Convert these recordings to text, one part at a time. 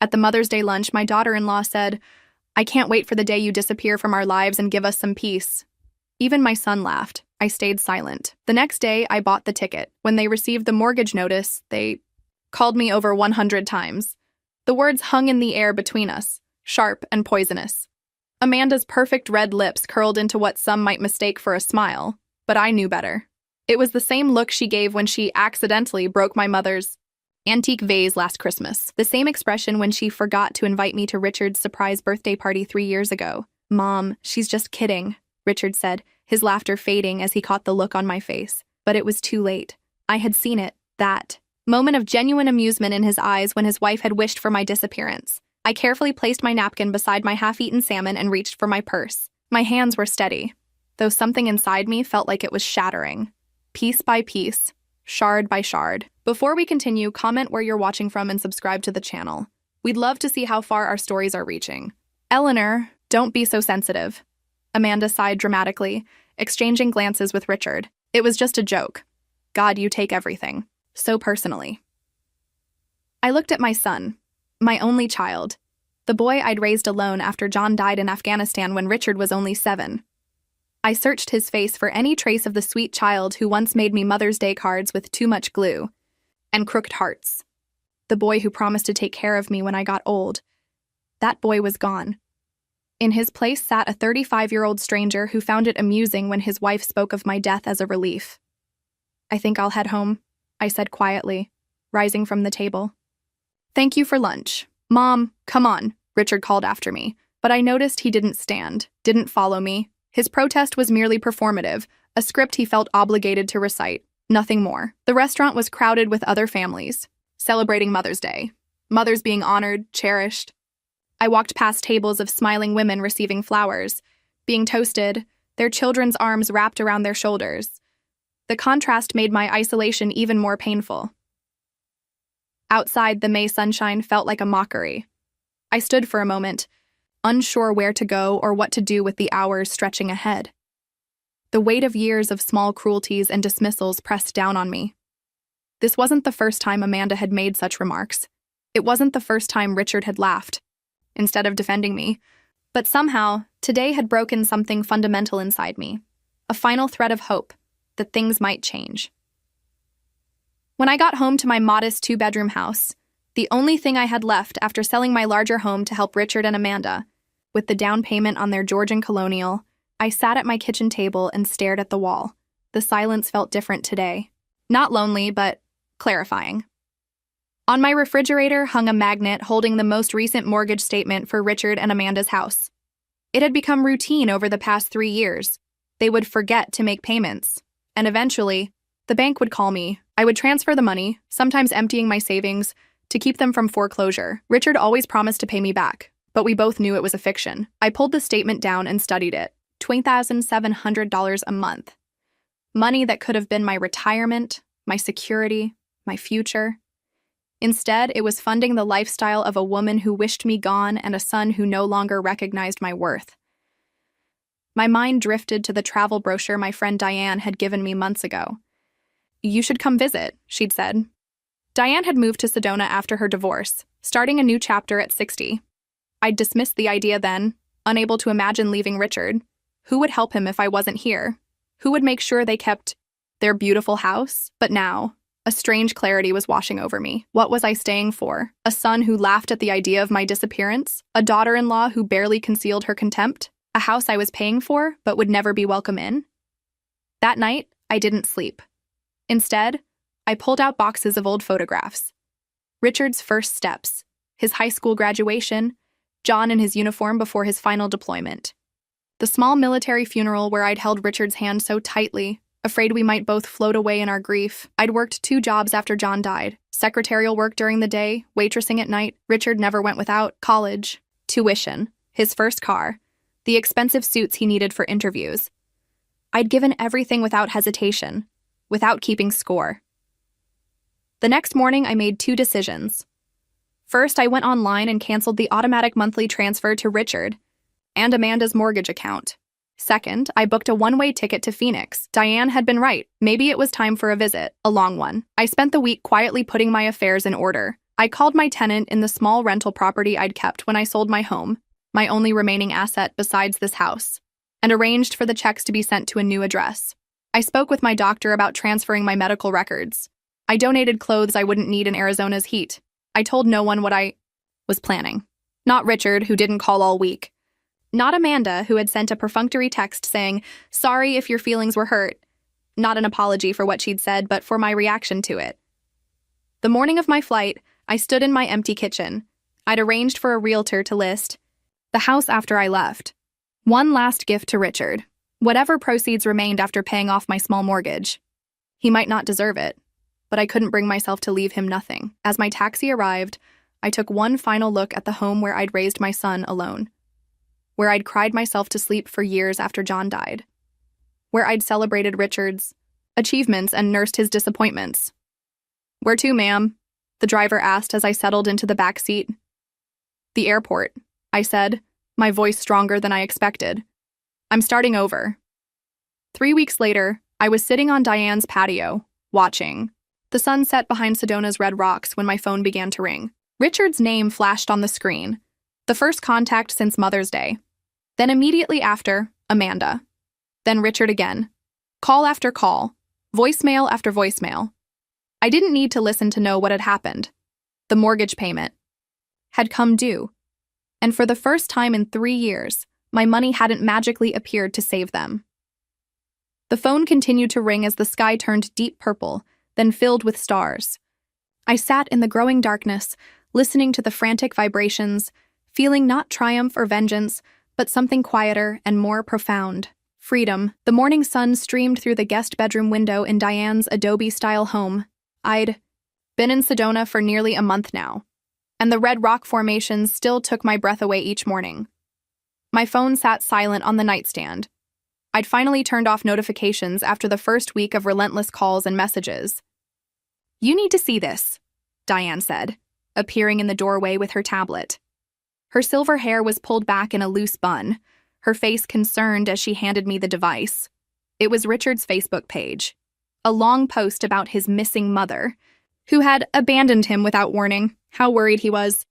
At the Mother's Day lunch, my daughter-in-law said, "I can't wait for the day you disappear from our lives and give us some peace." Even my son laughed. I stayed silent. The next day, I bought the ticket. When they received the mortgage notice, they called me over 100 times. The words hung in the air between us, sharp and poisonous. Amanda's perfect red lips curled into what some might mistake for a smile, but I knew better. It was the same look she gave when she accidentally broke my mother's antique vase last Christmas. The same expression when she forgot to invite me to Richard's surprise birthday party 3 years ago. "Mom, she's just kidding," Richard said, his laughter fading as he caught the look on my face. But it was too late. I had seen it, that moment of genuine amusement in his eyes when his wife had wished for my disappearance. I carefully placed my napkin beside my half-eaten salmon and reached for my purse. My hands were steady, though something inside me felt like it was shattering. Piece by piece, shard by shard. Before we continue, comment where you're watching from and subscribe to the channel. We'd love to see how far our stories are reaching. "Eleanor, don't be so sensitive." Amanda sighed dramatically, exchanging glances with Richard. "It was just a joke. God, you take everything so personally." I looked at my son, my only child, the boy I'd raised alone after John died in Afghanistan when Richard was only 7. I searched his face for any trace of the sweet child who once made me Mother's Day cards with too much glue and crooked hearts. The boy who promised to take care of me when I got old. That boy was gone. In his place sat a 35-year-old stranger who found it amusing when his wife spoke of my death as a relief. "I think I'll head home," I said quietly, rising from the table. "Thank you for lunch." "Mom, come on," Richard called after me, but I noticed he didn't stand, didn't follow me. His protest was merely performative, a script he felt obligated to recite, nothing more. The restaurant was crowded with other families, celebrating Mother's Day, mothers being honored, cherished. I walked past tables of smiling women receiving flowers, being toasted, their children's arms wrapped around their shoulders. The contrast made my isolation even more painful. Outside, the May sunshine felt like a mockery. I stood for a moment, unsure where to go or what to do with the hours stretching ahead. The weight of years of small cruelties and dismissals pressed down on me. This wasn't the first time Amanda had made such remarks. It wasn't the first time Richard had laughed, instead of defending me. But somehow, today had broken something fundamental inside me, a final thread of hope that things might change. When I got home to my modest 2-bedroom house, the only thing I had left after selling my larger home to help Richard and Amanda, with the down payment on their Georgian colonial, I sat at my kitchen table and stared at the wall. The silence felt different today. Not lonely, but clarifying. On my refrigerator hung a magnet holding the most recent mortgage statement for Richard and Amanda's house. It had become routine over the past 3 years. They would forget to make payments, and eventually, the bank would call me. I would transfer the money, sometimes emptying my savings, to keep them from foreclosure. Richard always promised to pay me back, but we both knew it was a fiction. I pulled the statement down and studied it. $20,700 a month. Money that could have been my retirement, my security, my future. Instead, it was funding the lifestyle of a woman who wished me gone and a son who no longer recognized my worth. My mind drifted to the travel brochure my friend Diane had given me months ago. "You should come visit," she'd said. Diane had moved to Sedona after her divorce, starting a new chapter at 60. I'd dismissed the idea then, unable to imagine leaving Richard. Who would help him if I wasn't here? Who would make sure they kept their beautiful house? But now, a strange clarity was washing over me. What was I staying for? A son who laughed at the idea of my disappearance? A daughter-in-law who barely concealed her contempt? A house I was paying for but would never be welcome in? That night, I didn't sleep. Instead, I pulled out boxes of old photographs. Richard's first steps, his high school graduation, John in his uniform before his final deployment. The small military funeral where I'd held Richard's hand so tightly, afraid we might both float away in our grief. I'd worked 2 jobs after John died. Secretarial work during the day, waitressing at night. Richard never went without. College, tuition, his first car, the expensive suits he needed for interviews. I'd given everything without hesitation, without keeping score. The next morning, I made 2 decisions. First, I went online and canceled the automatic monthly transfer to Richard and Amanda's mortgage account. Second, I booked a one-way ticket to Phoenix. Diane had been right. Maybe it was time for a visit, a long one. I spent the week quietly putting my affairs in order, I called my tenant in the small rental property I'd kept when I sold my home, my only remaining asset besides this house, and arranged for the checks to be sent to a new address. I spoke with my doctor about transferring my medical records. I donated clothes I wouldn't need in Arizona's heat. I told no one what I was planning. Not Richard, who didn't call all week. Not Amanda, who had sent a perfunctory text saying, "Sorry if your feelings were hurt." Not an apology for what she'd said, but for my reaction to it. The morning of my flight, I stood in my empty kitchen. I'd arranged for a realtor to list the house after I left. One last gift to Richard. Whatever proceeds remained after paying off my small mortgage. He might not deserve it, but I couldn't bring myself to leave him nothing. As my taxi arrived, I took one final look at the home where I'd raised my son alone, where I'd cried myself to sleep for years after John died, where I'd celebrated Richard's achievements and nursed his disappointments. "Where to, ma'am?" the driver asked as I settled into the back seat. "The airport," I said, my voice stronger than I expected. "I'm starting over." 3 weeks later, I was sitting on Diane's patio, watching. The sun set behind Sedona's red rocks when my phone began to ring. Richard's name flashed on the screen, the first contact since Mother's Day. Then immediately after, Amanda. Then Richard again. Call after call, voicemail after voicemail. I didn't need to listen to know what had happened. The mortgage payment had come due, and for the first time in 3 years, my money hadn't magically appeared to save them. The phone continued to ring as the sky turned deep purple, then filled with stars. I sat in the growing darkness, listening to the frantic vibrations, feeling not triumph or vengeance, but something quieter and more profound. Freedom. The morning sun streamed through the guest bedroom window in Diane's adobe-style home. I'd been in Sedona for nearly a month now, and the red rock formations still took my breath away each morning. My phone sat silent on the nightstand. I'd finally turned off notifications after the first week of relentless calls and messages. "You need to see this," Diane said, appearing in the doorway with her tablet. Her silver hair was pulled back in a loose bun, her face concerned as she handed me the device. It was Richard's Facebook page. A long post about his missing mother, who had abandoned him without warning. How worried he was.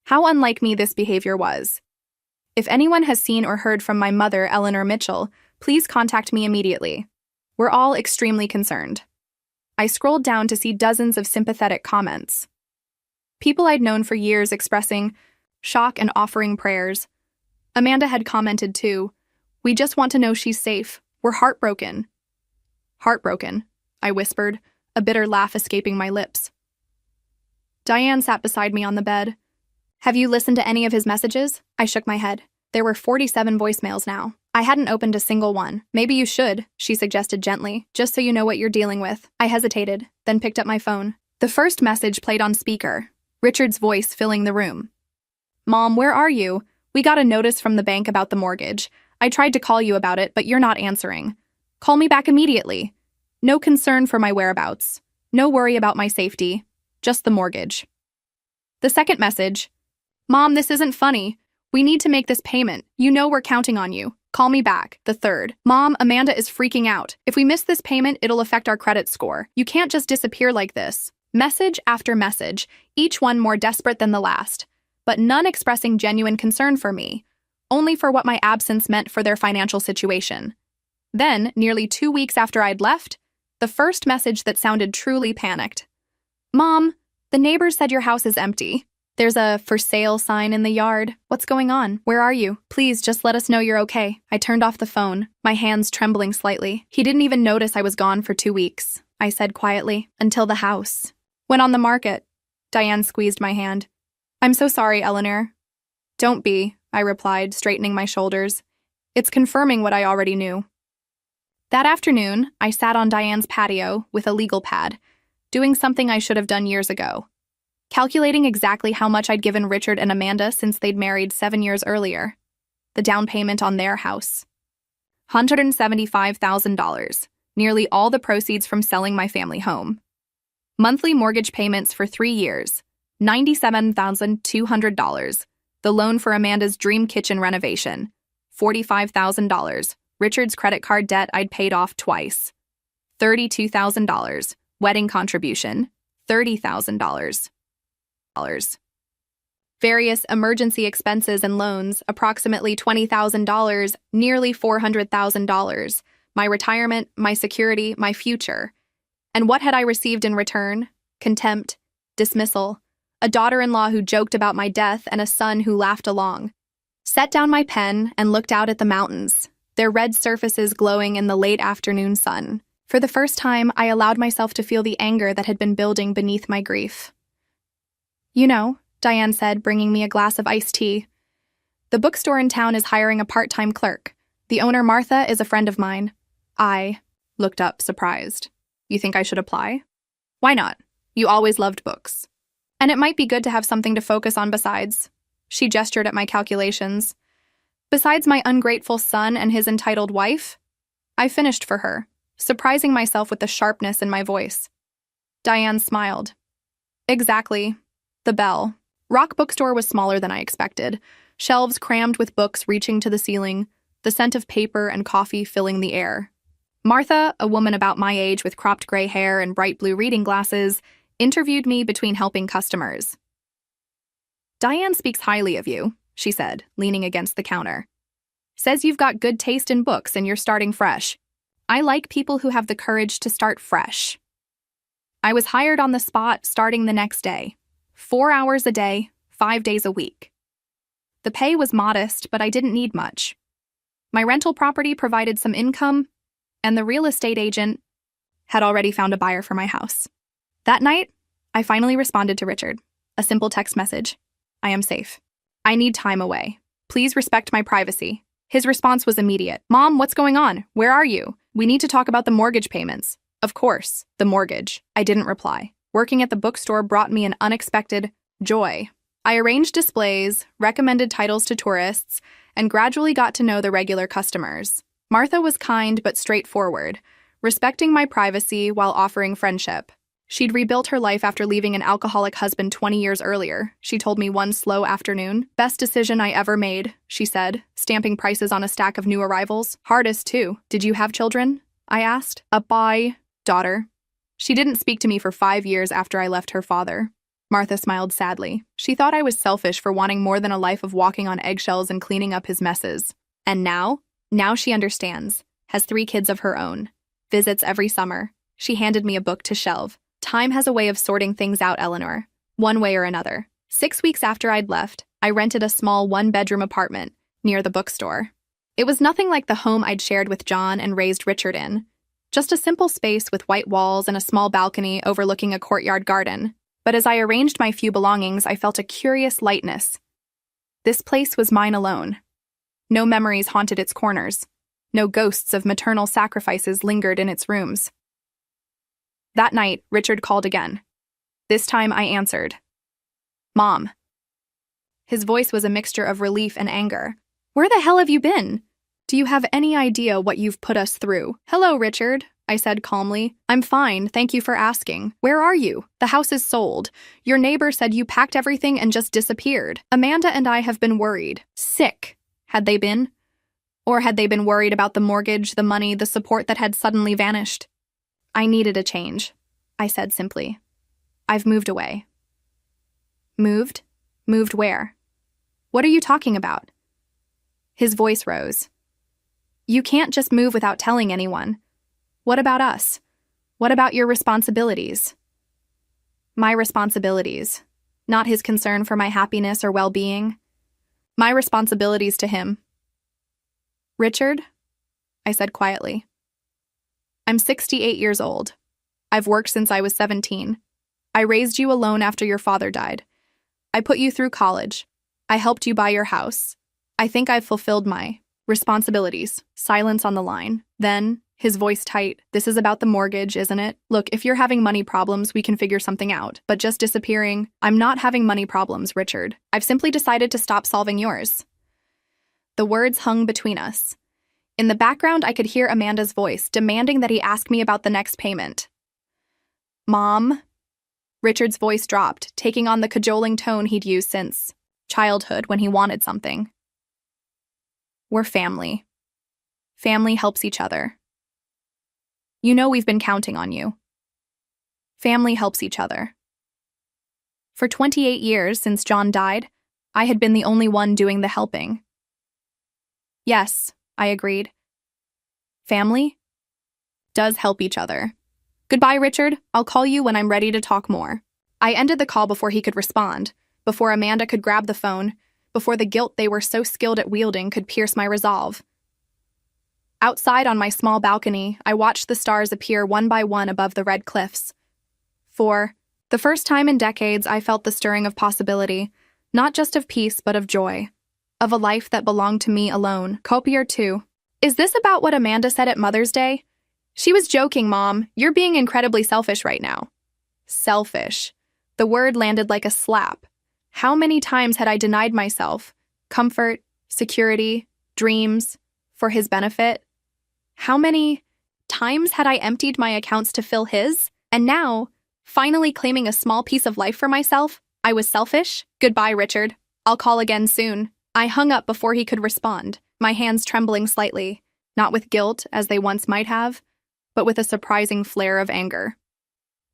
How unlike me this behavior was. "If anyone has seen or heard from my mother, Eleanor Mitchell, please contact me immediately. We're all extremely concerned." I scrolled down to see dozens of sympathetic comments. People I'd known for years expressing shock and offering prayers. Amanda had commented too, "We just want to know she's safe. We're heartbroken." "Heartbroken," I whispered, a bitter laugh escaping my lips. Diane sat beside me on the bed. "Have you listened to any of his messages?" I shook my head. There were 47 voicemails now. I hadn't opened a single one. "Maybe you should," she suggested gently, "just so you know what you're dealing with." I hesitated, then picked up my phone. The first message played on speaker, Richard's voice filling the room. "Mom, where are you? We got a notice from the bank about the mortgage. I tried to call you about it, but you're not answering. Call me back immediately. No concern for my whereabouts. No worry about my safety. Just the mortgage." The second message, "Mom, this isn't funny. We need to make this payment. You know we're counting on you. Call me back." The third, "Mom, Amanda is freaking out. If we miss this payment, it'll affect our credit score. You can't just disappear like this." Message after message, each one more desperate than the last, but none expressing genuine concern for me, only for what my absence meant for their financial situation. Then, nearly 2 weeks after I'd left, the first message that sounded truly panicked. "Mom, the neighbors said your house is empty. There's a for sale sign in the yard. What's going on? Where are you? Please just let us know you're okay." I turned off the phone, my hands trembling slightly. "He didn't even notice I was gone for 2 weeks, I said quietly, "until the house went on the market." Diane squeezed my hand. "I'm so sorry, Eleanor." "Don't be," I replied, straightening my shoulders. "It's confirming what I already knew." That afternoon, I sat on Diane's patio with a legal pad, doing something I should have done years ago. Calculating exactly how much I'd given Richard and Amanda since they'd married 7 years earlier. The down payment on their house. $175,000, nearly all the proceeds from selling my family home. Monthly mortgage payments for 3 years, $97,200. The loan for Amanda's dream kitchen renovation, $45,000. Richard's credit card debt I'd paid off twice. $32,000. Wedding contribution, $30,000. Various emergency expenses and loans, approximately $20,000, nearly $400,000. My retirement, my security, my future. And what had I received in return? Contempt, dismissal, a daughter-in-law who joked about my death, and a son who laughed along. Set down my pen and looked out at the mountains, their red surfaces glowing in the late afternoon sun. For the first time, I allowed myself to feel the anger that had been building beneath my grief. "You know," Diane said, bringing me a glass of iced tea, "the bookstore in town is hiring a part-time clerk. The owner, Martha, is a friend of mine." I looked up, surprised. "You think I should apply?" "Why not? You always loved books. And it might be good to have something to focus on besides." She gestured at my calculations. "Besides my ungrateful son and his entitled wife?" I finished for her, surprising myself with the sharpness in my voice. Diane smiled. "Exactly. The bell." Rock Bookstore was smaller than I expected, shelves crammed with books reaching to the ceiling, the scent of paper and coffee filling the air. Martha, a woman about my age with cropped gray hair and bright blue reading glasses, interviewed me between helping customers. "Diane speaks highly of you," she said, leaning against the counter. "Says you've got good taste in books and you're starting fresh. I like people who have the courage to start fresh." I was hired on the spot starting the next day. 4 hours a day, 5 days a week. The pay was modest, but I didn't need much. My rental property provided some income, and the real estate agent had already found a buyer for my house. That night, I finally responded to Richard. A simple text message. "I am safe. I need time away. Please respect my privacy." His response was immediate. "Mom, what's going on? Where are you? We need to talk about the mortgage payments." "Of course, the mortgage." I didn't reply. Working at the bookstore brought me an unexpected joy. I arranged displays, recommended titles to tourists, and gradually got to know the regular customers. Martha was kind but straightforward, respecting my privacy while offering friendship. She'd rebuilt her life after leaving an alcoholic husband 20 years earlier, she told me one slow afternoon. "Best decision I ever made," she said, stamping prices on a stack of new arrivals. "Hardest, too. Did you have children?" I asked. "A daughter. She didn't speak to me for 5 years after I left her father." Martha smiled sadly. She thought I was selfish for wanting more than a life of walking on eggshells and cleaning up his messes. And now she understands. Has 3 kids of her own. Visits every summer. She handed me a book to shelve. "Time has a way of sorting things out, Eleanor. One way or another." 6 weeks after I'd left, I rented a small 1-bedroom apartment near the bookstore. It was nothing like the home I'd shared with John and raised Richard in. Just a simple space with white walls and a small balcony overlooking a courtyard garden. But as I arranged my few belongings, I felt a curious lightness. This place was mine alone. No memories haunted its corners. No ghosts of maternal sacrifices lingered in its rooms. That night, Richard called again. This time I answered. "Mom." His voice was a mixture of relief and anger. "Where the hell have you been? Do you have any idea what you've put us through?" "Hello, Richard," I said calmly. "I'm fine, thank you for asking. Where are you? The house is sold. Your neighbor said you packed everything and just disappeared. Amanda and I have been worried. Sick. Had they been? Or had they been worried about the mortgage, the money, the support that had suddenly vanished?" "I needed a change," I said simply. "I've moved away." "Moved? Moved where? What are you talking about?" His voice rose. "You can't just move without telling anyone. What about us? What about your responsibilities?" My responsibilities, not his concern for my happiness or well-being. My responsibilities to him. "Richard," I said quietly, "I'm 68 years old. I've worked since I was 17. I raised you alone after your father died. I put you through college. I helped you buy your house. I think I've fulfilled my responsibilities." Silence on the line. Then, his voice tight, "This is about the mortgage, isn't it? Look, if you're having money problems, we can figure something out. But just disappearing, I'm not having money problems, Richard. I've simply decided to stop solving yours." The words hung between us. In the background, I could hear Amanda's voice, demanding that he ask me about the next payment. "Mom?" Richard's voice dropped, taking on the cajoling tone he'd used since childhood when he wanted something. "We're family. Family helps each other. You know we've been counting on you. Family helps each other." For 28 years since John died, I had been the only one doing the helping. Yes, I agreed. Family does help each other. Goodbye, Richard. I'll call you when I'm ready to talk more. I ended the call before he could respond, before Amanda could grab the phone, before the guilt they were so skilled at wielding could pierce my resolve. Outside on my small balcony, I watched the stars appear one by one above the red cliffs. For the first time in decades, I felt the stirring of possibility, not just of peace, but of joy, of a life that belonged to me alone. Copier 2. Is this about what Amanda said at Mother's Day? She was joking, Mom. You're being incredibly selfish right now. Selfish. The word landed like a slap. How many times had I denied myself comfort, security, dreams, for his benefit? How many times had I emptied my accounts to fill his? And now, finally claiming a small piece of life for myself, I was selfish? Goodbye, Richard. I'll call again soon. I hung up before he could respond, my hands trembling slightly, not with guilt, as they once might have, but with a surprising flare of anger.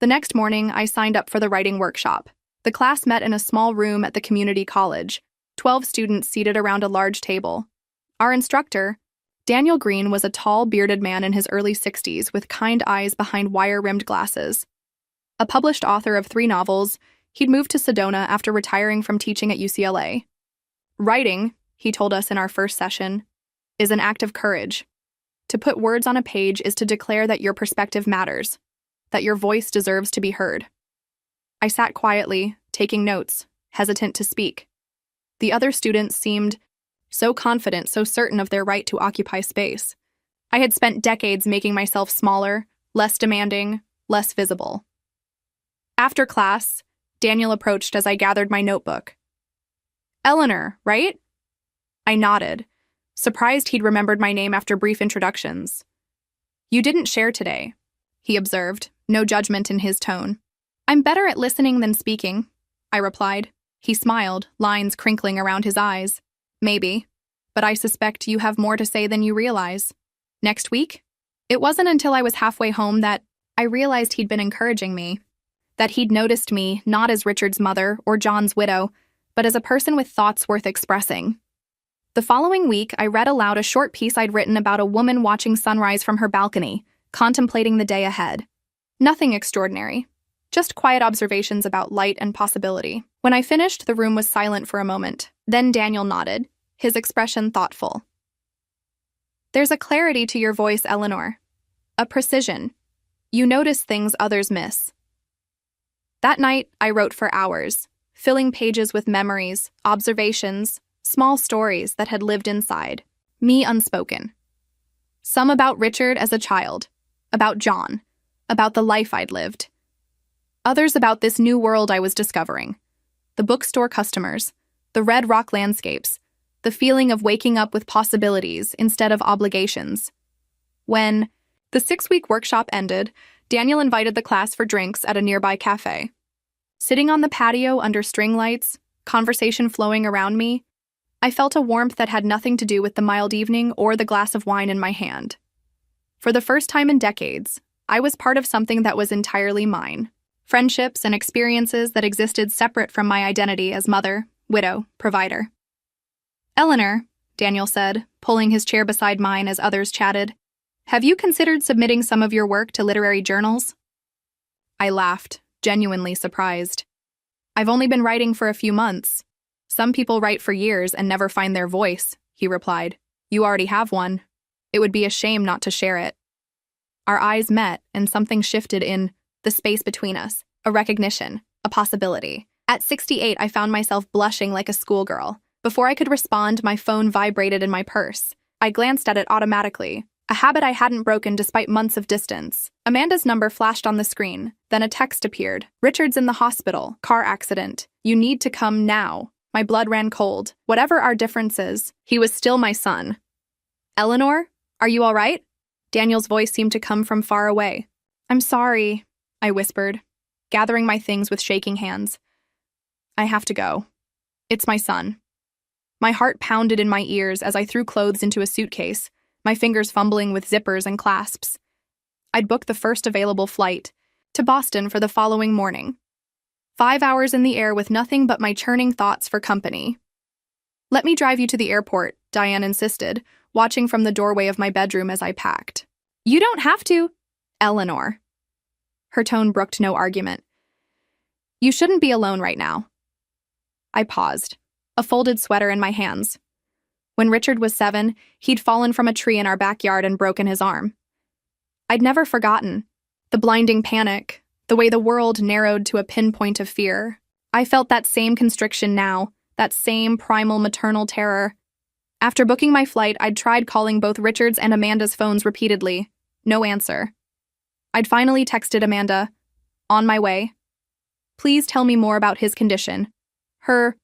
The next morning, I signed up for the writing workshop. The class met in a small room at the community college, 12 students seated around a large table. Our instructor, Daniel Green, was a tall, bearded man in his early 60s with kind eyes behind wire-rimmed glasses. A published author of 3 novels, he'd moved to Sedona after retiring from teaching at UCLA. Writing, he told us in our first session, is an act of courage. To put words on a page is to declare that your perspective matters, that your voice deserves to be heard. I sat quietly, taking notes, hesitant to speak. The other students seemed so confident, so certain of their right to occupy space. I had spent decades making myself smaller, less demanding, less visible. After class, Daniel approached as I gathered my notebook. Eleanor, right? I nodded, surprised he'd remembered my name after brief introductions. You didn't share today, he observed, no judgment in his tone. I'm better at listening than speaking, I replied. He smiled, lines crinkling around his eyes. Maybe, but I suspect you have more to say than you realize. Next week? It wasn't until I was halfway home that I realized he'd been encouraging me, that he'd noticed me not as Richard's mother or John's widow, but as a person with thoughts worth expressing. The following week, I read aloud a short piece I'd written about a woman watching sunrise from her balcony, contemplating the day ahead. Nothing extraordinary, just quiet observations about light and possibility. When I finished, the room was silent for a moment. Then Daniel nodded, his expression thoughtful. There's a clarity to your voice, Eleanor. A precision. You notice things others miss. That night, I wrote for hours, filling pages with memories, observations, small stories that had lived inside, me unspoken. Some about Richard as a child, about John, about the life I'd lived. Others about this new world I was discovering. The bookstore customers, the red rock landscapes, the feeling of waking up with possibilities instead of obligations. When the 6-week workshop ended, Daniel invited the class for drinks at a nearby cafe. Sitting on the patio under string lights, conversation flowing around me, I felt a warmth that had nothing to do with the mild evening or the glass of wine in my hand. For the first time in decades, I was part of something that was entirely mine. Friendships and experiences that existed separate from my identity as mother, widow, provider. Eleanor, Daniel said, pulling his chair beside mine as others chatted, have you considered submitting some of your work to literary journals? I laughed, genuinely surprised. I've only been writing for a few months. Some people write for years and never find their voice, he replied. You already have one. It would be a shame not to share it. Our eyes met, and something shifted in the space between us, a recognition, a possibility. At 68, I found myself blushing like a schoolgirl. Before I could respond, my phone vibrated in my purse. I glanced at it automatically, a habit I hadn't broken despite months of distance. Amanda's number flashed on the screen, then a text appeared. Richard's in the hospital, car accident. You need to come now. My blood ran cold. Whatever our differences, he was still my son. Eleanor, are you all right? Daniel's voice seemed to come from far away. I'm sorry, I whispered, gathering my things with shaking hands. I have to go. It's my son. My heart pounded in my ears as I threw clothes into a suitcase, my fingers fumbling with zippers and clasps. I'd booked the first available flight to Boston for the following morning. 5 hours in the air with nothing but my churning thoughts for company. Let me drive you to the airport, Diane insisted, watching from the doorway of my bedroom as I packed. You don't have to, Eleanor. Her tone brooked no argument. You shouldn't be alone right now. I paused, a folded sweater in my hands. When Richard was 7, he'd fallen from a tree in our backyard and broken his arm. I'd never forgotten the blinding panic, the way the world narrowed to a pinpoint of fear. I felt that same constriction now, that same primal maternal terror. After booking my flight, I'd tried calling both Richard's and Amanda's phones repeatedly. No answer. I'd finally texted Amanda, on my way. Please tell me more about his condition. Her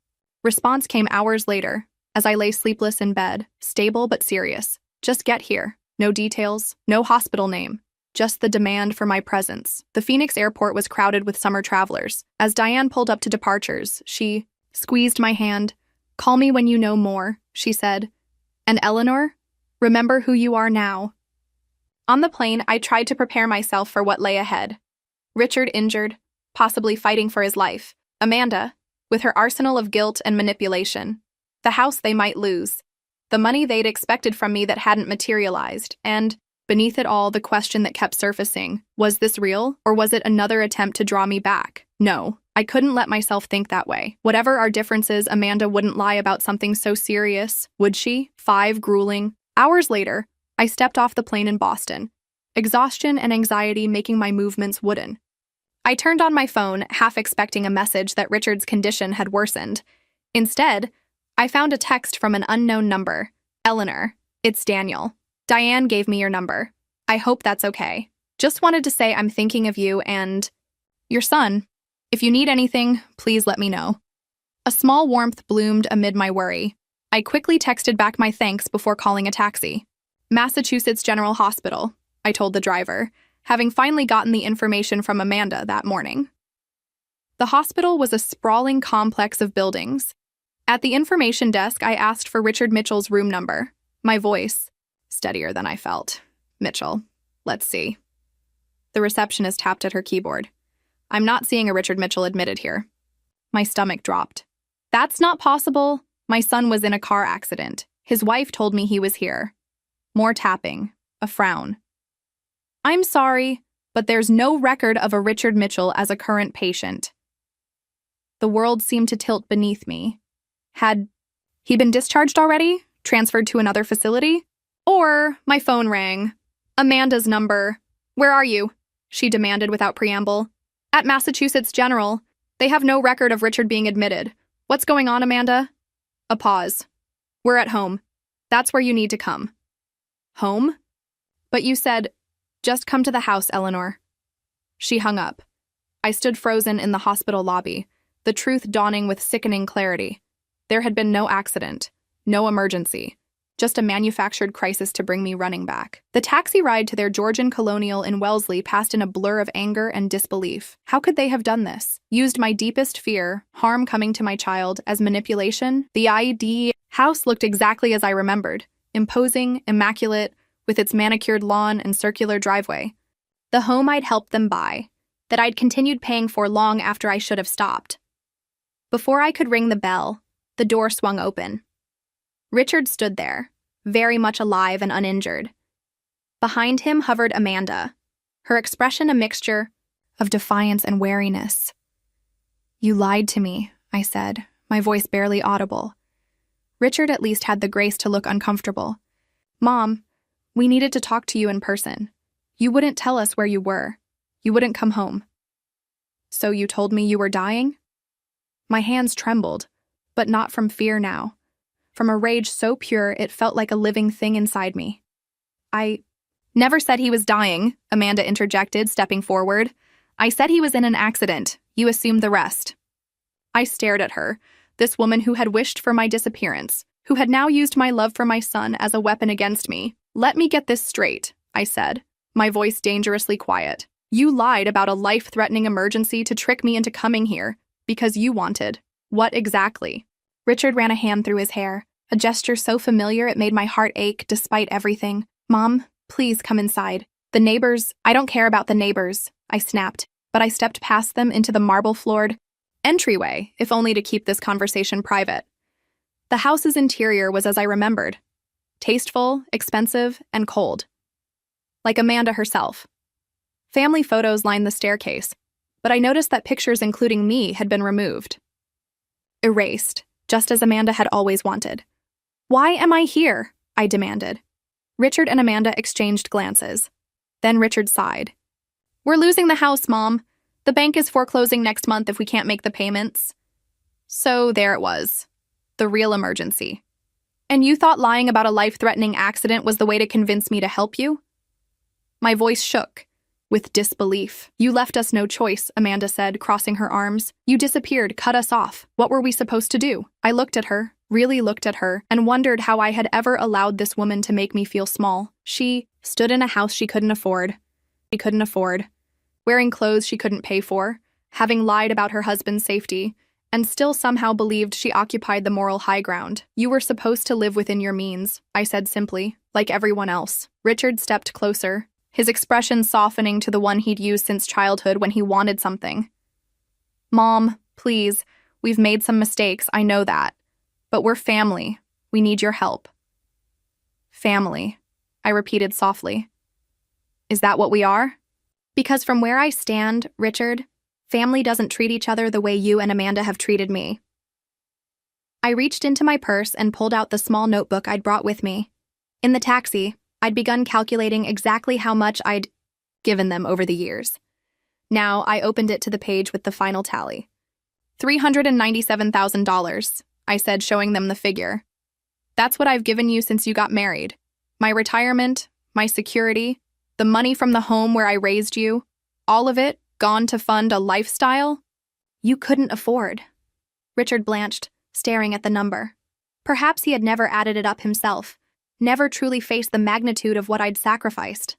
response came hours later, as I lay sleepless in bed, stable but serious. Just get here. No details, no hospital name. Just the demand for my presence. The Phoenix airport was crowded with summer travelers. As Diane pulled up to departures, she squeezed my hand. Call me when you know more, she said. And Eleanor, remember who you are now. On the plane, I tried to prepare myself for what lay ahead. Richard injured, possibly fighting for his life. Amanda, with her arsenal of guilt and manipulation. The house they might lose. The money they'd expected from me that hadn't materialized. And, beneath it all, the question that kept surfacing. Was this real, or was it another attempt to draw me back? No, I couldn't let myself think that way. Whatever our differences, Amanda wouldn't lie about something so serious, would she? 5 grueling hours later, I stepped off the plane in Boston, exhaustion and anxiety making my movements wooden. I turned on my phone, half expecting a message that Richard's condition had worsened. Instead, I found a text from an unknown number. Eleanor, it's Daniel. Diane gave me your number. I hope that's okay. Just wanted to say I'm thinking of you and your son. If you need anything, please let me know. A small warmth bloomed amid my worry. I quickly texted back my thanks before calling a taxi. Massachusetts General Hospital, I told the driver, having finally gotten the information from Amanda that morning. The hospital was a sprawling complex of buildings. At the information desk, I asked for Richard Mitchell's room number. My voice, steadier than I felt. Mitchell, let's see. The receptionist tapped at her keyboard. I'm not seeing a Richard Mitchell admitted here. My stomach dropped. That's not possible. My son was in a car accident. His wife told me he was here. More tapping. A frown. I'm sorry, but there's no record of a Richard Mitchell as a current patient. The world seemed to tilt beneath me. Had he been discharged already? Transferred to another facility? Or my phone rang. Amanda's number. Where are you? She demanded without preamble. At Massachusetts General. They have no record of Richard being admitted. What's going on, Amanda? A pause. We're at home. That's where you need to come. Home? But you said, just come to the house, Eleanor. She hung up. I stood frozen in the hospital lobby, the truth dawning with sickening clarity. There had been no accident, no emergency, just a manufactured crisis to bring me running back. The taxi ride to their Georgian colonial in Wellesley passed in a blur of anger and disbelief. How could they have done this? Used my deepest fear, harm coming to my child, as manipulation? The ID house looked exactly as I remembered. Imposing, immaculate, with its manicured lawn and circular driveway. The home I'd helped them buy, that I'd continued paying for long after I should have stopped. Before I could ring the bell, the door swung open. Richard stood there, very much alive and uninjured. Behind him hovered Amanda, her expression a mixture of defiance and wariness. You lied to me, I said, my voice barely audible. Richard at least had the grace to look uncomfortable. Mom, we needed to talk to you in person. You wouldn't tell us where you were. You wouldn't come home. So you told me you were dying? My hands trembled, but not from fear now. From a rage so pure it felt like a living thing inside me. I never said he was dying, Amanda interjected, stepping forward. I said he was in an accident. You assumed the rest. I stared at her, this woman who had wished for my disappearance, who had now used my love for my son as a weapon against me. Let me get this straight, I said, my voice dangerously quiet. You lied about a life-threatening emergency to trick me into coming here, because you wanted. What exactly? Richard ran a hand through his hair, a gesture so familiar it made my heart ache despite everything. Mom, please come inside. The neighbors, I don't care about the neighbors, I snapped, but I stepped past them into the marble-floored, entryway, if only to keep this conversation private. The house's interior was as I remembered. Tasteful, expensive, and cold. Like Amanda herself. Family photos lined the staircase, but I noticed that pictures including me had been removed. Erased, just as Amanda had always wanted. "Why am I here?" I demanded. Richard and Amanda exchanged glances. Then Richard sighed. "We're losing the house, Mom. The bank is foreclosing next month if we can't make the payments." So there it was. The real emergency. "And you thought lying about a life-threatening accident was the way to convince me to help you?" My voice shook, with disbelief. "You left us no choice," Amanda said, crossing her arms. "You disappeared, cut us off. What were we supposed to do?" I looked at her, really looked at her, and wondered how I had ever allowed this woman to make me feel small. She stood in a house she couldn't afford. Wearing clothes she couldn't pay for, having lied about her husband's safety, and still somehow believed she occupied the moral high ground. "You were supposed to live within your means," I said simply, "like everyone else." Richard stepped closer, his expression softening to the one he'd used since childhood when he wanted something. "Mom, please, we've made some mistakes, I know that. But we're family. We need your help." "Family," I repeated softly. "Is that what we are?" "Because from where I stand, Richard, family doesn't treat each other the way you and Amanda have treated me." I reached into my purse and pulled out the small notebook I'd brought with me. In the taxi, I'd begun calculating exactly how much I'd given them over the years. Now I opened it to the page with the final tally. $397,000, I said, showing them the figure. "That's what I've given you since you got married. My retirement, my security, the money from the home where I raised you, all of it gone to fund a lifestyle you couldn't afford." Richard blanched, staring at the number. Perhaps he had never added it up himself, never truly faced the magnitude of what I'd sacrificed.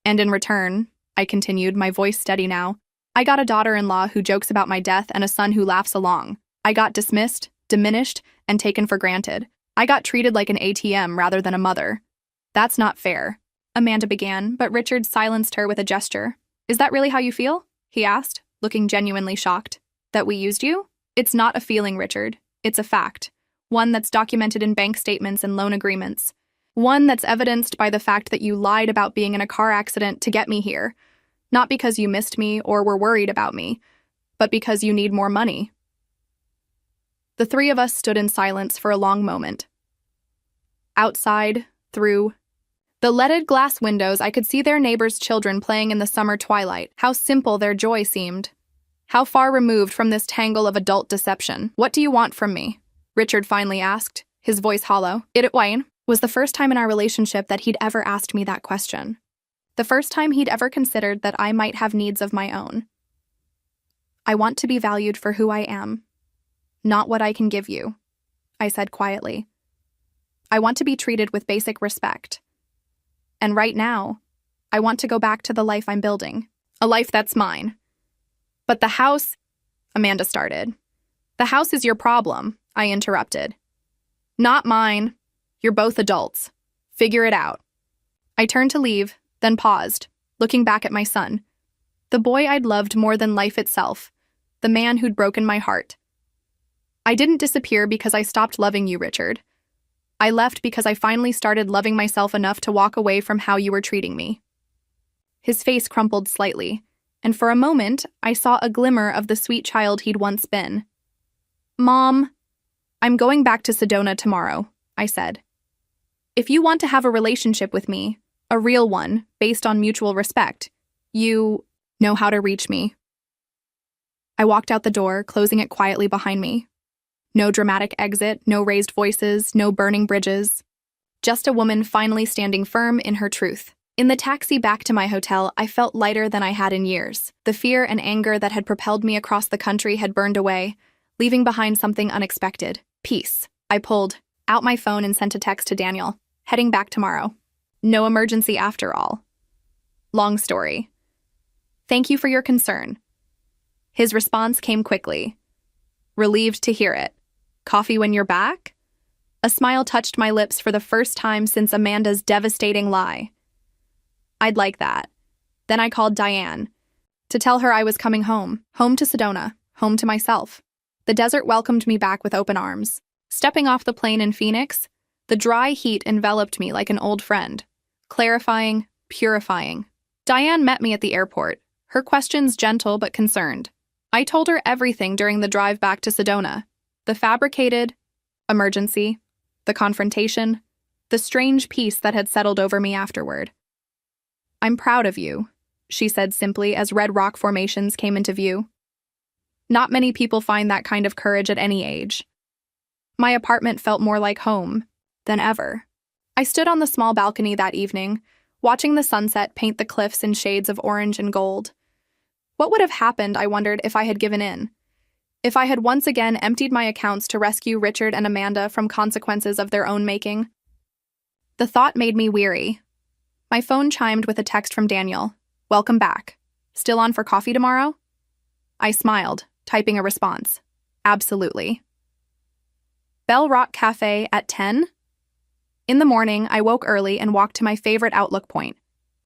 "And in return," I continued, my voice steady now, "I got a daughter-in-law who jokes about my death and a son who laughs along. I got dismissed, diminished, and taken for granted. I got treated like an ATM rather than a mother. That's not fair," Amanda began, but Richard silenced her with a gesture. "Is that really how you feel?" he asked, looking genuinely shocked. "That we used you? It's not a feeling, Richard. It's a fact. One that's documented in bank statements and loan agreements. One that's evidenced by the fact that you lied about being in a car accident to get me here. Not because you missed me or were worried about me, but because you need more money." The three of us stood in silence for a long moment. Outside, through the leaded glass windows, I could see their neighbors' children playing in the summer twilight. How simple their joy seemed. How far removed from this tangle of adult deception. "What do you want from me?" Richard finally asked, his voice hollow. It was the first time in our relationship that he'd ever asked me that question. The first time he'd ever considered that I might have needs of my own. "I want to be valued for who I am, not what I can give you," I said quietly. "I want to be treated with basic respect. And right now, I want to go back to the life I'm building, a life that's mine." "But the house," Amanda started. "The house is your problem," I interrupted. "Not mine. You're both adults. Figure it out." I turned to leave, then paused, looking back at my son. The boy I'd loved more than life itself, the man who'd broken my heart. "I didn't disappear because I stopped loving you, Richard. I left because I finally started loving myself enough to walk away from how you were treating me." His face crumpled slightly, and for a moment I saw a glimmer of the sweet child he'd once been. "Mom, I'm going back to Sedona tomorrow," I said. "If you want to have a relationship with me, a real one, based on mutual respect, you know how to reach me." I walked out the door, closing it quietly behind me. No dramatic exit, no raised voices, no burning bridges. Just a woman finally standing firm in her truth. In the taxi back to my hotel, I felt lighter than I had in years. The fear and anger that had propelled me across the country had burned away, leaving behind something unexpected. Peace. I pulled out my phone and sent a text to Daniel. Heading back tomorrow. No emergency after all. Long story. Thank you for your concern. His response came quickly. Relieved to hear it. Coffee when you're back? A smile touched my lips for the first time since Amanda's devastating lie. I'd like that. Then I called Diane to tell her I was coming home to Sedona, home to myself. The desert welcomed me back with open arms. Stepping off the plane in Phoenix, the dry heat enveloped me like an old friend, clarifying, purifying. Diane met me at the airport, her questions gentle but concerned. I told her everything during the drive back to Sedona. The fabricated emergency, the confrontation, the strange peace that had settled over me afterward. "I'm proud of you," she said simply as red rock formations came into view. Not many people find that kind of courage at any age. My apartment felt more like home than ever. I stood on the small balcony that evening, watching the sunset paint the cliffs in shades of orange and gold. What would have happened, I wondered, if I had given in? If I had once again emptied my accounts to rescue Richard and Amanda from consequences of their own making? The thought made me weary. My phone chimed with a text from Daniel. "Welcome back. Still on for coffee tomorrow?" I smiled, typing a response. "Absolutely." Bell Rock Cafe at 10? In the morning, I woke early and walked to my favorite outlook point.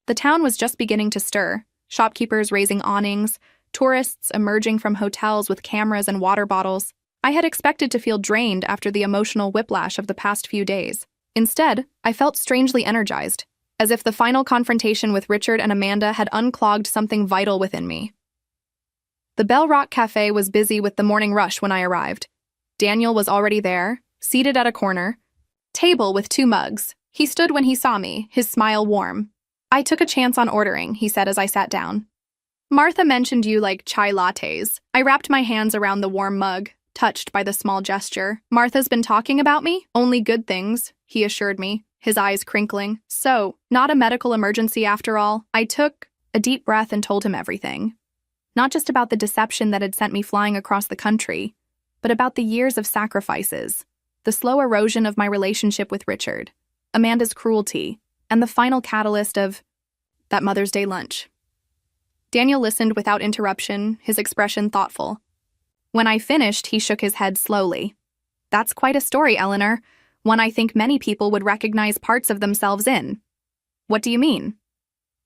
The town was just beginning to stir, shopkeepers raising awnings, tourists emerging from hotels with cameras and water bottles. I had expected to feel drained after the emotional whiplash of the past few days. Instead, I felt strangely energized, as if the final confrontation with Richard and Amanda had unclogged something vital within me. The Bell Rock Cafe was busy with the morning rush when I arrived. Daniel was already there, seated at a corner table with 2 mugs. He stood when he saw me, his smile warm. "I took a chance on ordering," he said as I sat down. "Martha mentioned you like chai lattes." I wrapped my hands around the warm mug, touched by the small gesture. "Martha's been talking about me? Only good things," he assured me, his eyes crinkling. "So, not a medical emergency after all." I took a deep breath and told him everything. Not just about the deception that had sent me flying across the country, but about the years of sacrifices, the slow erosion of my relationship with Richard, Amanda's cruelty, and the final catalyst of that Mother's Day lunch. Daniel listened without interruption, his expression thoughtful. When I finished, he shook his head slowly. "That's quite a story, Eleanor, one I think many people would recognize parts of themselves in." "What do you mean?"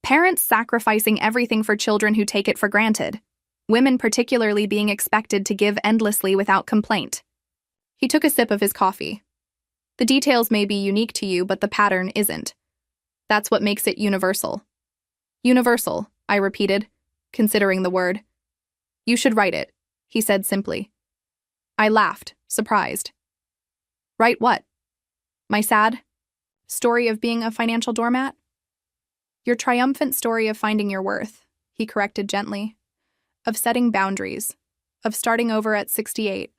"Parents sacrificing everything for children who take it for granted. Women particularly being expected to give endlessly without complaint." He took a sip of his coffee. "The details may be unique to you, but the pattern isn't. That's what makes it universal." "Universal," I repeated, considering the word. "You should write it," he said simply. I laughed, surprised. "Write what? My sad story of being a financial doormat?" "Your triumphant story of finding your worth," he corrected gently. "Of setting boundaries. Of starting over at 68.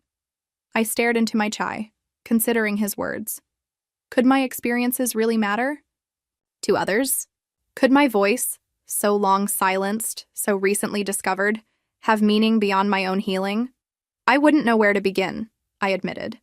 I stared into my chai, considering his words. Could my experiences really matter? To others? Could my voice, so long silenced, so recently discovered, have meaning beyond my own healing? I wouldn't know where to begin, I admitted.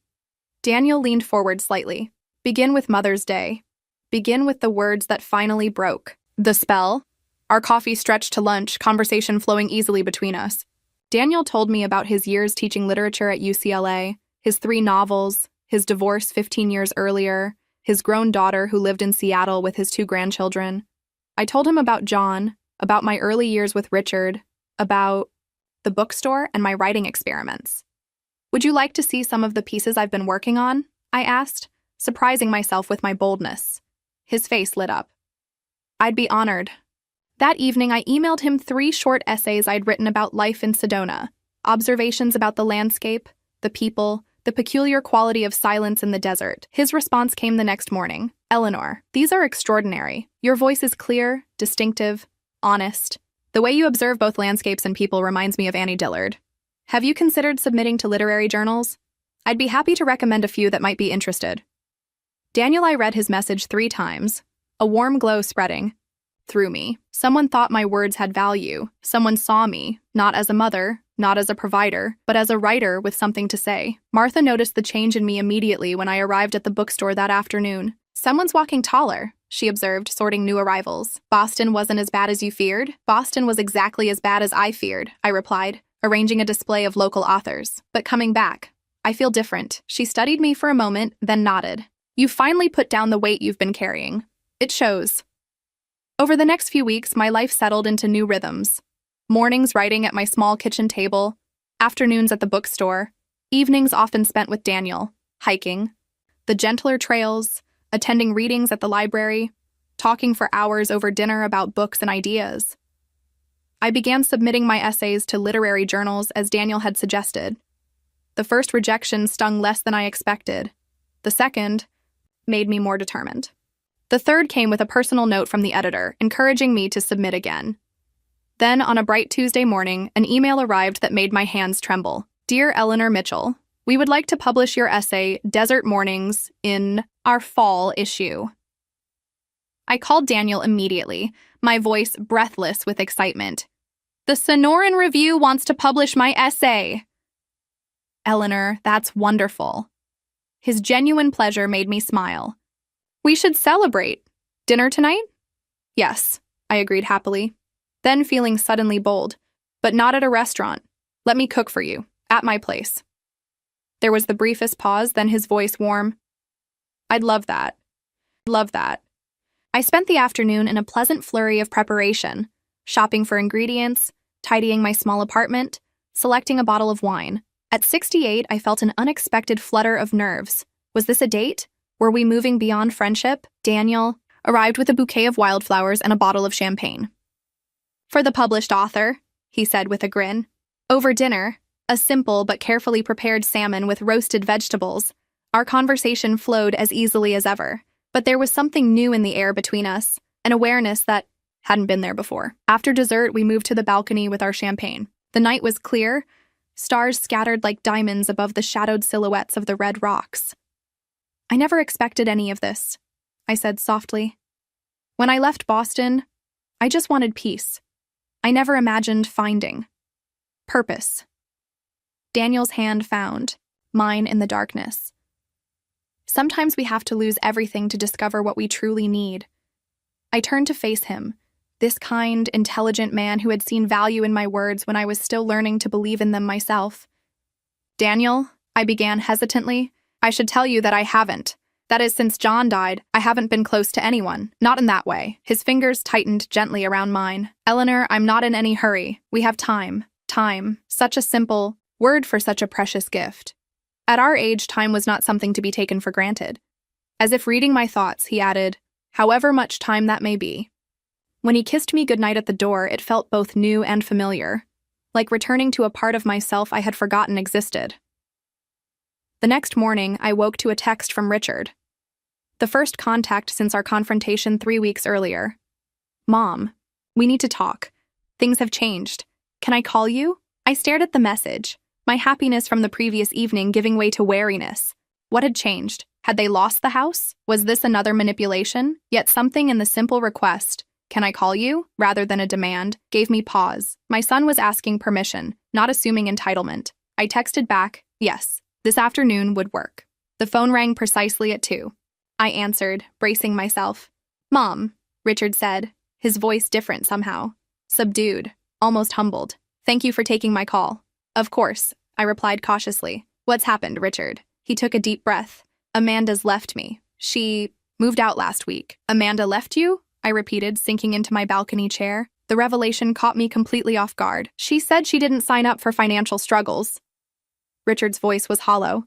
Daniel leaned forward slightly. "Begin with Mother's Day. Begin with the words that finally broke. The spell." Our coffee stretched to lunch, conversation flowing easily between us. Daniel told me about his years teaching literature at UCLA, his 3 novels, his divorce 15 years earlier, his grown daughter who lived in Seattle with his 2 grandchildren. I told him about John, about my early years with Richard, about the bookstore and my writing experiments. "Would you like to see some of the pieces I've been working on?" I asked, surprising myself with my boldness. His face lit up. "I'd be honored." That evening, I emailed him 3 short essays I'd written about life in Sedona, observations about the landscape, the people, the peculiar quality of silence in the desert. His response came the next morning. "Eleanor, these are extraordinary. Your voice is clear, distinctive, honest. The way you observe both landscapes and people reminds me of Annie Dillard. Have you considered submitting to literary journals? I'd be happy to recommend a few that might be interested." Daniel, I read his message 3 times, a warm glow spreading through me. Someone thought my words had value. Someone saw me, not as a mother, not as a provider, but as a writer with something to say. Martha noticed the change in me immediately when I arrived at the bookstore that afternoon. "Someone's walking taller," she observed, sorting new arrivals. "Boston wasn't as bad as you feared?" "Boston was exactly as bad as I feared," I replied, arranging a display of local authors. "But coming back, I feel different." She studied me for a moment, then nodded. "You've finally put down the weight you've been carrying. It shows." Over the next few weeks, my life settled into new rhythms. Mornings writing at my small kitchen table, Afternoons at the bookstore, evenings often spent with Daniel, hiking, the gentler trails, attending readings at the library, talking for hours over dinner about books and ideas. I began submitting my essays to literary journals as Daniel had suggested. The first rejection stung less than I expected. The second made me more determined. The third came with a personal note from the editor, encouraging me to submit again. Then, on a bright Tuesday morning, an email arrived that made my hands tremble. Dear Eleanor Mitchell, we would like to publish your essay, Desert Mornings, in our fall issue. I called Daniel immediately, my voice breathless with excitement. The Sonoran Review wants to publish my essay. Eleanor, that's wonderful. His genuine pleasure made me smile. We should celebrate. Dinner tonight? Yes, I agreed happily. Then feeling suddenly bold, but not at a restaurant. Let me cook for you, at my place. There was the briefest pause, then his voice warm. I'd love that. Love that. I spent the afternoon in a pleasant flurry of preparation, shopping for ingredients, tidying my small apartment, selecting a bottle of wine. At 68, I felt an unexpected flutter of nerves. Was this a date? Were we moving beyond friendship? Daniel arrived with a bouquet of wildflowers and a bottle of champagne. For the published author, he said with a grin. Over dinner, a simple but carefully prepared salmon with roasted vegetables, our conversation flowed as easily as ever. But there was something new in the air between us, an awareness that hadn't been there before. After dessert, we moved to the balcony with our champagne. The night was clear, stars scattered like diamonds above the shadowed silhouettes of the red rocks. I never expected any of this, I said softly. When I left Boston, I just wanted peace. I never imagined finding purpose. Daniel's hand found mine in the darkness. Sometimes we have to lose everything to discover what we truly need. I turned to face him, this kind, intelligent man who had seen value in my words when I was still learning to believe in them myself. Daniel, I began hesitantly, I should tell you that I haven't. That is, since John died, I haven't been close to anyone. Not in that way. His fingers tightened gently around mine. Eleanor, I'm not in any hurry. We have time. Time. Such a simple word for such a precious gift. At our age, time was not something to be taken for granted. As if reading my thoughts, he added, however much time that may be. When he kissed me goodnight at the door, it felt both new and familiar, like returning to a part of myself I had forgotten existed. The next morning, I woke to a text from Richard. The first contact since our confrontation 3 weeks earlier. Mom, we need to talk. Things have changed. Can I call you? I stared at the message, my happiness from the previous evening giving way to wariness. What had changed? Had they lost the house? Was this another manipulation? Yet something in the simple request, can I call you, rather than a demand, gave me pause. My son was asking permission, not assuming entitlement. I texted back, yes, this afternoon would work. The phone rang precisely at 2. I answered, bracing myself. Mom, Richard said, his voice different somehow. Subdued, almost humbled. Thank you for taking my call. Of course, I replied cautiously. What's happened, Richard? He took a deep breath. Amanda's left me. She moved out last week. Amanda left you? I repeated, sinking into my balcony chair. The revelation caught me completely off guard. She said she didn't sign up for financial struggles. Richard's voice was hollow.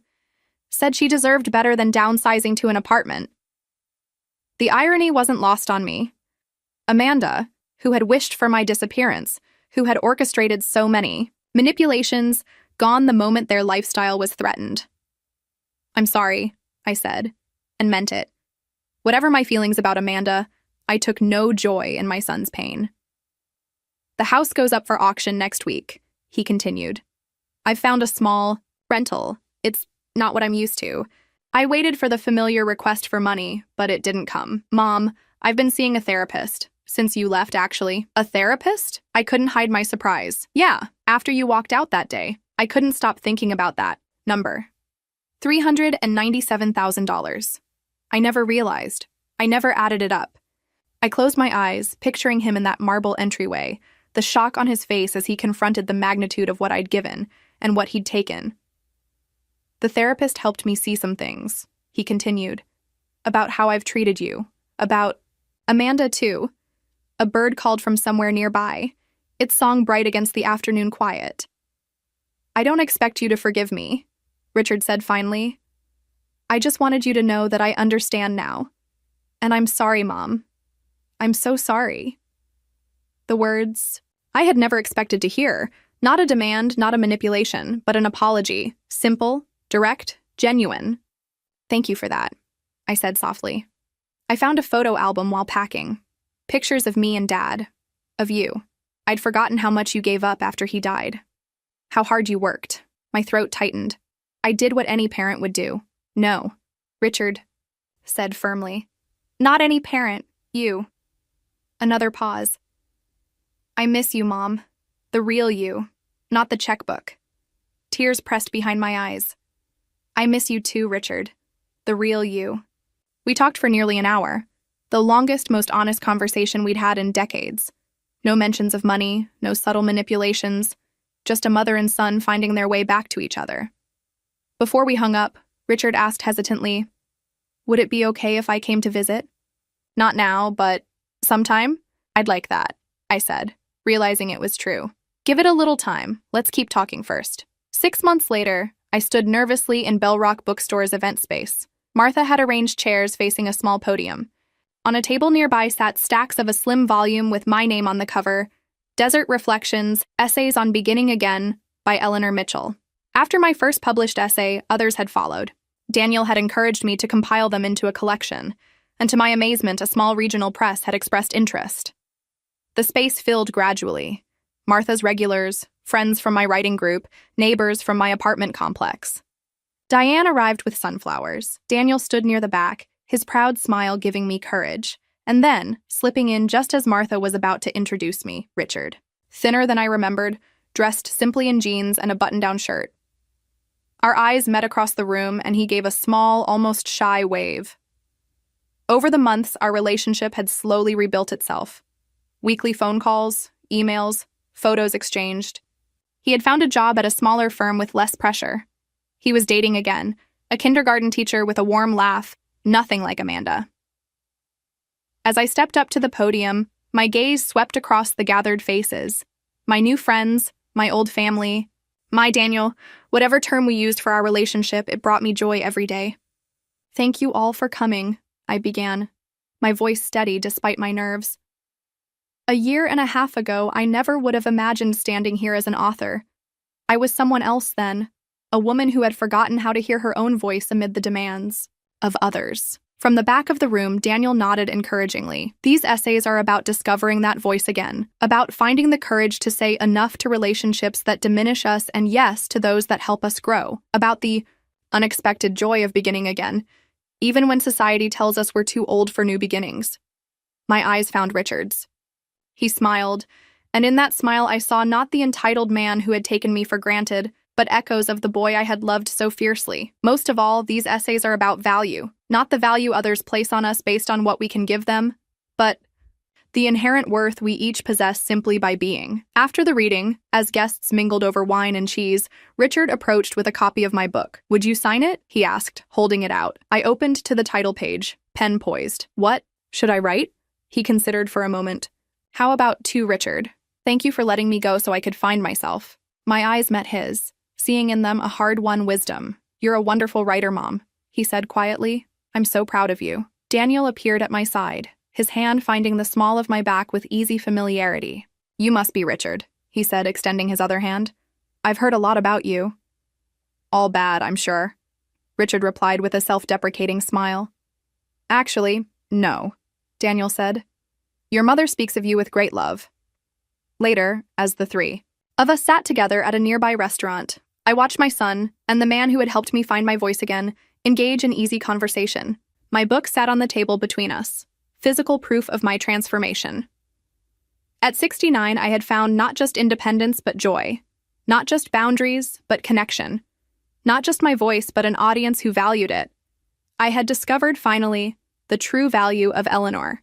Said she deserved better than downsizing to an apartment. The irony wasn't lost on me. Amanda, who had wished for my disappearance, who had orchestrated so many manipulations, gone the moment their lifestyle was threatened. I'm sorry, I said, and meant it. Whatever my feelings about Amanda, I took no joy in my son's pain. The house goes up for auction next week, he continued. I've found a small rental. It's not what I'm used to. I waited for the familiar request for money, but it didn't come. Mom, I've been seeing a therapist. Since you left, actually. A therapist? I couldn't hide my surprise. Yeah, after you walked out that day. I couldn't stop thinking about that number. $397,000. I never realized. I never added it up. I closed my eyes, picturing him in that marble entryway, the shock on his face as he confronted the magnitude of what I'd given and what he'd taken. The therapist helped me see some things, he continued, about how I've treated you, about Amanda, too. A bird called from somewhere nearby, its song bright against the afternoon quiet. I don't expect you to forgive me, Richard said finally. I just wanted you to know that I understand now. And I'm sorry, Mom. I'm so sorry. The words I had never expected to hear. Not a demand, not a manipulation, but an apology. Simple, direct, genuine. Thank you for that, I said softly. I found a photo album while packing. Pictures of me and Dad. Of you. I'd forgotten how much you gave up after he died. How hard you worked. My throat tightened. I did what any parent would do. No, Richard said firmly. Not any parent, you. Another pause. I miss you, Mom. The real you, not the checkbook. Tears pressed behind my eyes. I miss you too, Richard. The real you. We talked for nearly an hour, the longest, most honest conversation we'd had in decades. No mentions of money, no subtle manipulations, just a mother and son finding their way back to each other. Before we hung up, Richard asked hesitantly, would it be okay if I came to visit? Not now, but sometime? I'd like that, I said, realizing it was true. Give it a little time. Let's keep talking first. 6 months later, I stood nervously in Bell Rock Bookstore's event space. Martha had arranged chairs facing a small podium. On a table nearby sat stacks of a slim volume with my name on the cover, Desert Reflections, Essays on Beginning Again by Eleanor Mitchell. After my first published essay, others had followed. Daniel had encouraged me to compile them into a collection, and to my amazement, a small regional press had expressed interest. The space filled gradually. Martha's regulars, friends from my writing group, neighbors from my apartment complex. Diane arrived with sunflowers. Daniel stood near the back, his proud smile giving me courage. And then, slipping in just as Martha was about to introduce me, Richard. Thinner than I remembered, dressed simply in jeans and a button-down shirt. Our eyes met across the room, and he gave a small, almost shy wave. Over the months, our relationship had slowly rebuilt itself. Weekly phone calls, emails, photos exchanged. He had found a job at a smaller firm with less pressure. He was dating again, a kindergarten teacher with a warm laugh, nothing like Amanda. As I stepped up to the podium, my gaze swept across the gathered faces. My new friends, my old family, my Daniel, whatever term we used for our relationship, it brought me joy every day. Thank you all for coming, I began, my voice steady despite my nerves. A year and a half ago, I never would have imagined standing here as an author. I was someone else then, a woman who had forgotten how to hear her own voice amid the demands of others. From the back of the room, Daniel nodded encouragingly. These essays are about discovering that voice again, about finding the courage to say enough to relationships that diminish us and yes to those that help us grow, about the unexpected joy of beginning again, even when society tells us we're too old for new beginnings. My eyes found Richard's. He smiled, and in that smile I saw not the entitled man who had taken me for granted, but echoes of the boy I had loved so fiercely. Most of all, these essays are about value, not the value others place on us based on what we can give them, but the inherent worth we each possess simply by being. After the reading, as guests mingled over wine and cheese, Richard approached with a copy of my book. Would you sign it? He asked, holding it out. I opened to the title page, pen poised. What should I write? He considered for a moment. How about to Richard? Thank you for letting me go so I could find myself. My eyes met his, seeing in them a hard-won wisdom. You're a wonderful writer, Mom, he said quietly. I'm so proud of you. Daniel appeared at my side, his hand finding the small of my back with easy familiarity. You must be Richard, he said, extending his other hand. I've heard a lot about you. All bad, I'm sure, Richard replied with a self-deprecating smile. Actually, no, Daniel said. Your mother speaks of you with great love. Later, as the three of us sat together at a nearby restaurant, I watched my son, and the man who had helped me find my voice again, engage in easy conversation. My book sat on the table between us, physical proof of my transformation. At 69, I had found not just independence but joy, not just boundaries but connection, not just my voice but an audience who valued it. I had discovered, finally, the true value of Eleanor.